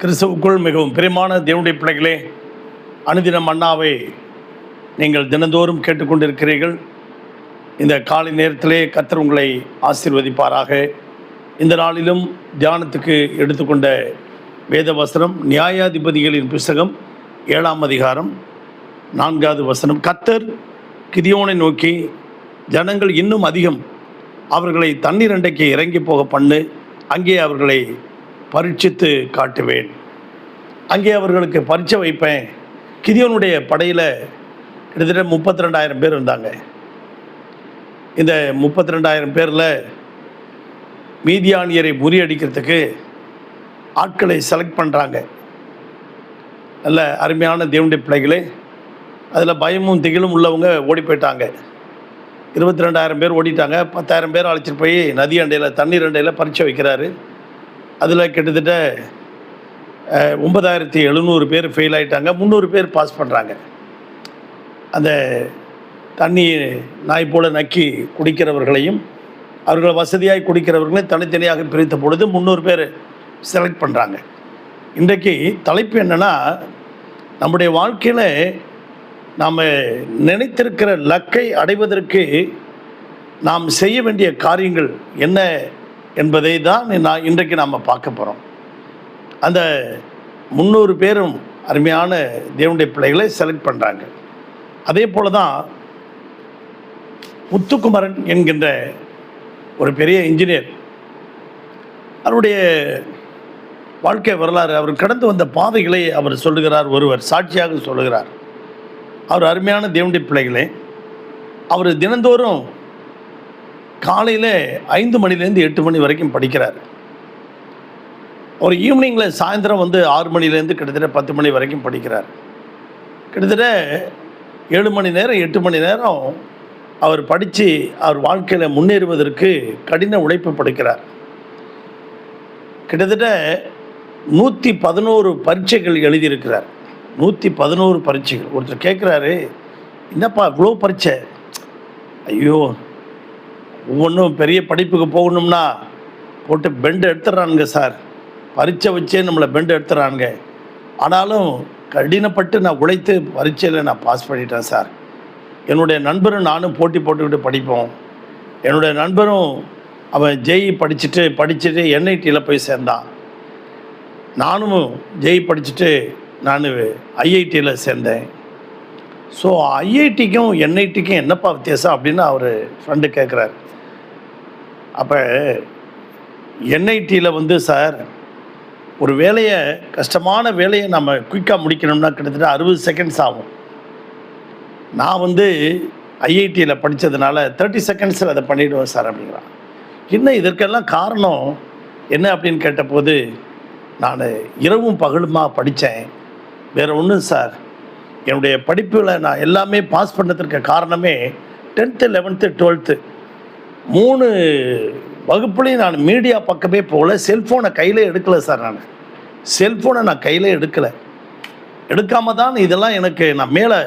கிறிஸ்துவுக்குள் மிகவும் பிரியமான தேவனுடைய பிள்ளைகளே, அனுதின மன்னாவை நீங்கள் தினந்தோறும் கேட்டுக்கொண்டிருக்கிறீர்கள். இந்த காலை நேரத்திலே கர்த்தர் உங்களை ஆசீர்வதிப்பாராக. இந்த நாளிலும் தியானத்துக்கு எடுத்துக்கொண்ட வேத வசனம் நியாயாதிபதிகளின் புஸ்தகம் 7ஆம் அதிகாரம் 4வது வசனம். கர்த்தர் கிதியோனை நோக்கி, ஜனங்கள் இன்னும் அதிகம், அவர்களை தண்ணீர் அண்டைக்கு இறங்கி போக பண்ணு, அங்கே அவர்களை பரீட்சித்து காட்டுவேன், அங்கே அவர்களுக்கு பரீட்சை வைப்பேன். கிதியோனுடைய படையில் கிட்டத்தட்ட 32,000 பேர் இருந்தாங்க. இந்த 32,000 பேரில் மீதியானியரை முறியடிக்கிறதுக்கு ஆட்களை செலக்ட் பண்ணுறாங்க. நல்ல அருமையான தேவனுடைய பிள்ளைகளே, அதில் பயமும் திகிலும் உள்ளவங்க ஓடி போயிட்டாங்க. 22,000 பேர் ஓடிட்டாங்க. 10,000 பேர் அழைச்சிட்டு போய் நதி அண்டையில், தண்ணீர் அண்டையில் பரீட்சை வைக்கிறாரு. அதில் கிட்டத்தட்ட 9,700 பேர் ஃபெயில் ஆகிட்டாங்க. 300 பேர் பாஸ் பண்ணுறாங்க. அந்த தண்ணி நாய் போல் நக்கி குடிக்கிறவர்களையும் அவர்கள் வசதியாக குடிக்கிறவர்களையும் தனித்தனியாக பிரித்த பொழுது 300 பேர் செலக்ட் பண்ணுறாங்க. இன்றைக்கு தலைப்பு என்னென்னா, நம்முடைய வாழ்க்கையில் நாம் நினைத்திருக்கிற லக்கை அடைவதற்கு நாம் செய்ய வேண்டிய காரியங்கள் என்ன என்பதை தான் இன்றைக்கு நாம் பார்க்க போகிறோம். அந்த 300 பேரும் அருமையான தேவனுடைய பிள்ளைகளை செலக்ட் பண்ணுறாங்க. அதே போல் தான் முத்துக்குமரன் என்கின்ற ஒரு பெரிய இன்ஜினியர், அவருடைய வாழ்க்கை வரலாறு, அவர் கடந்து வந்த பாதைகளை அவர் சொல்லுகிறார். ஒருவர் சாட்சியாக சொல்லுகிறார். அவர் அருமையான தேவனுடைய பிள்ளைகளே, அவர் தினந்தோறும் காலையில் 5 மணிலேருந்து 8 மணி வரைக்கும் படிக்கிறார். ஒரு ஈவினிங்கில் சாயந்தரம் 6 மணிலேருந்து கிட்டத்தட்ட 10 மணி வரைக்கும் படிக்கிறார். கிட்டத்தட்ட 7 மணி நேரம் 8 மணி நேரம் அவர் படித்து அவர் வாழ்க்கையில் முன்னேறுவதற்கு கடின உழைப்பு படிக்கிறார். கிட்டத்தட்ட 111 பரீட்சைகள் எழுதியிருக்கிறார். 111 பரீட்சைகள். ஒருத்தர் கேட்குறாரு, என்னப்பா இவ்வளோ பரீட்சை? ஐயோ, ஒவ்வொன்றும் பெரிய படிப்புக்கு போகணும்னா போட்டு பெண்டு எடுத்துடுறானுங்க சார், பரீட்சை வச்சே நம்மளை பெண்டு எடுத்துடுறானுங்க. ஆனாலும் கடினப்பட்டு நான் உழைத்து பரீட்சையில் நான் பாஸ் பண்ணிட்டேன் சார். என்னுடைய நண்பரும் நானும் போட்டி போட்டுக்கிட்டு படிப்போம். என்னுடைய நண்பரும் அவன் ஜேஇ படிச்சுட்டு என்ஐடியில் போய் சேர்ந்தான். நானும் ஜேஇ படிச்சுட்டு நான் ஐஐடியில் சேர்ந்தேன். ஸோ ஐஐடிக்கும் என்ஐடிக்கும் என்னப்பா வித்தியாசம் அப்படின்னு அவர் ஃப்ரெண்டு கேட்குறாரு. அப்போ என்ஐடியில் சார், ஒரு வேலையை, கஷ்டமான வேலையை நம்ம குயிக்காக முடிக்கணும்னா கிட்டத்தட்ட 60 செகண்ட்ஸ் ஆகும். நான் ஐஐடியில் படித்ததுனால 30 செகண்ட்ஸில் அதை பண்ணிவிடுவேன் சார் அப்படிங்கிறான். இன்னும் இதற்கெல்லாம் காரணம் என்ன அப்படின்னு கேட்டபோது, நான் இரவும் பகலுமா படித்தேன், வேறு ஒன்றும் சார், என்னுடைய படிப்பில் நான் எல்லாமே பாஸ் பண்ணதற்கு காரணமே 10th 11th 12th 3 வகுப்புலையும் நான் மீடியா பக்கமே போகல, செல்ஃபோனை கையில் எடுக்கலை சார். நான் செல்ஃபோனை நான் கையில் எடுக்காமல் தான் இதெல்லாம் எனக்கு நான் மேலே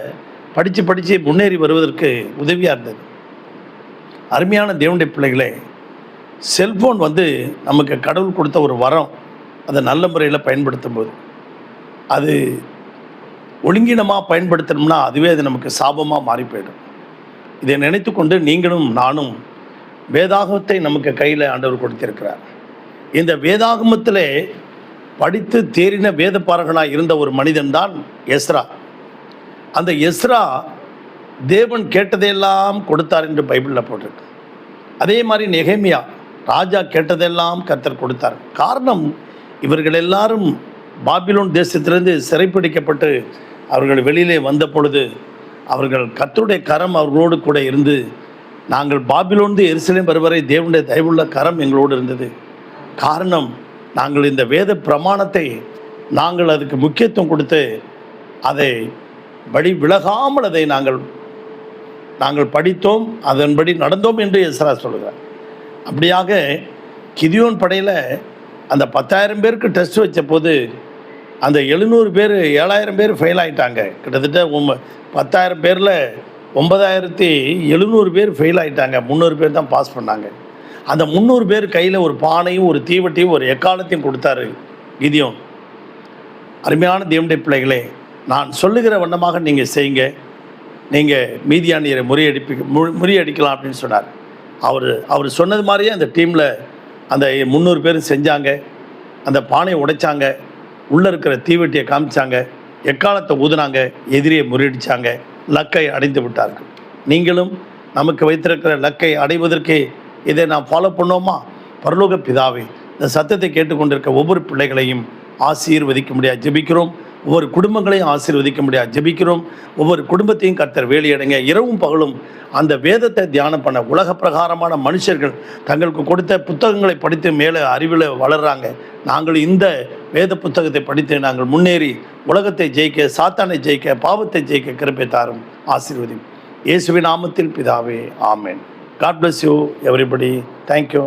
படித்து முன்னேறி வருவதற்கு உதவியாக இருந்தது. அருமையான தேவனுடைய பிள்ளைகளே, செல்ஃபோன் நமக்கு கடவுள் கொடுத்த ஒரு வரம். அதை நல்ல முறையில் பயன்படுத்தும் போது, அது ஒழுங்கினமாக பயன்படுத்தணும்னா அதுவே அது நமக்கு சாபமாக மாறி போயிடும். இதை நினைத்து கொண்டு நீங்களும் நானும் வேதாகமத்தை நமக்கு கையில் ஆண்டவர் கொடுத்திருக்கிறார். இந்த வேதாகமத்தில் படித்து தேறின வேதபாரகனாக இருந்த ஒரு மனிதன் தான் எஸ்ரா. அந்த எஸ்ரா தேவன் கேட்டதையெல்லாம் கொடுத்தார் என்று பைபிளில் போட்டிருக்கு. அதே மாதிரி நெகேமியா, ராஜா கேட்டதெல்லாம் கர்த்தர் கொடுத்தார். காரணம், இவர்கள் எல்லாரும் பாபிலோன் தேசத்திலிருந்து சிறைப்பிடிக்கப்பட்டு அவர்கள் வெளியிலே வந்த பொழுது அவர்கள் கர்த்தருடைய கரம் அவர்களோடு கூட இருந்து, நாங்கள் பாபிலோன் எருசலேம் வருவரை தேவனுடைய தயவுள்ள கரம் எங்களோடு இருந்தது. காரணம், நாங்கள் இந்த வேத பிரமாணத்தை நாங்கள் அதுக்கு முக்கியத்துவம் கொடுத்து அதை வழி விலகாமல் அதை நாங்கள் படித்தோம், அதன்படி நடந்தோம் என்று எஸ்ரா சொல்கிறார். அப்படியாக கிதியோன் படையில் அந்த 10,000 பேருக்கு டெஸ்ட் வச்ச போது அந்த 700 பேர் 7,000 பேர் ஃபெயில் ஆகிட்டாங்க. கிட்டத்தட்ட 10,000 பேரில் 9,700 பேர் ஃபெயில் ஆகிட்டாங்க. 300 பேர் தான் பாஸ் பண்ணாங்க. அந்த 300 பேர் கையில் ஒரு பானையும் ஒரு தீவட்டியும் ஒரு எக்காலத்தையும் கொடுத்தாரு கிதியோன். அருமையான தேவனுடைய பிள்ளைகளே, நான் சொல்லுகிற வண்ணமாக நீங்கள் செய்யுங்க, நீங்கள் மீதியானியரை முறியடிக்கலாம் அப்படின்னு சொன்னார். அவர் சொன்னது மாதிரியே அந்த டீமில் அந்த 300 பேரும் செஞ்சாங்க. அந்த பானையை உடைச்சாங்க, உள்ளே இருக்கிற தீவெட்டியை காமிச்சாங்க, எக்காலத்தை ஊதுனாங்க, எதிரியை முறியடித்தாங்க, லக்கை அடைந்து விட்டார்கள். நீங்களும் நமக்கு வைத்திருக்கிற லக்கை அடைவதற்கு இதை நாம் ஃபாலோ பண்ணோமா? பரலோக பிதாவே, இந்த சத்தத்தை கேட்டுக்கொண்டிருக்க ஒவ்வொரு பிள்ளைகளையும் ஆசீர்வதிக்க முடியாது ஜெபிக்கிறோம். ஒவ்வொரு குடும்பங்களையும் ஆசீர்வதிக்க முடியாது ஜெபிக்கிறோம். ஒவ்வொரு குடும்பத்தையும் கர்த்தர் வேலையடைங்க. இரவும் பகலும் அந்த வேதத்தை தியானம் பண்ண உலக பிரகாரமான மனுஷர்கள் தங்களுக்கு கொடுத்த புத்தகங்களை படித்து மேலே அறிவில் வளர்கிறாங்க. நாங்கள் இந்த வேத புத்தகத்தை படித்து நாங்கள் முன்னேறி உலகத்தை ஜெயிக்க, சாத்தானை ஜெயிக்க, பாவத்தை ஜெயிக்க கிருபை தாரும், ஆசீர்வதி. இயேசுவின் நாமத்தில் பிதாவே, ஆமென். God bless you everybody. Thank you.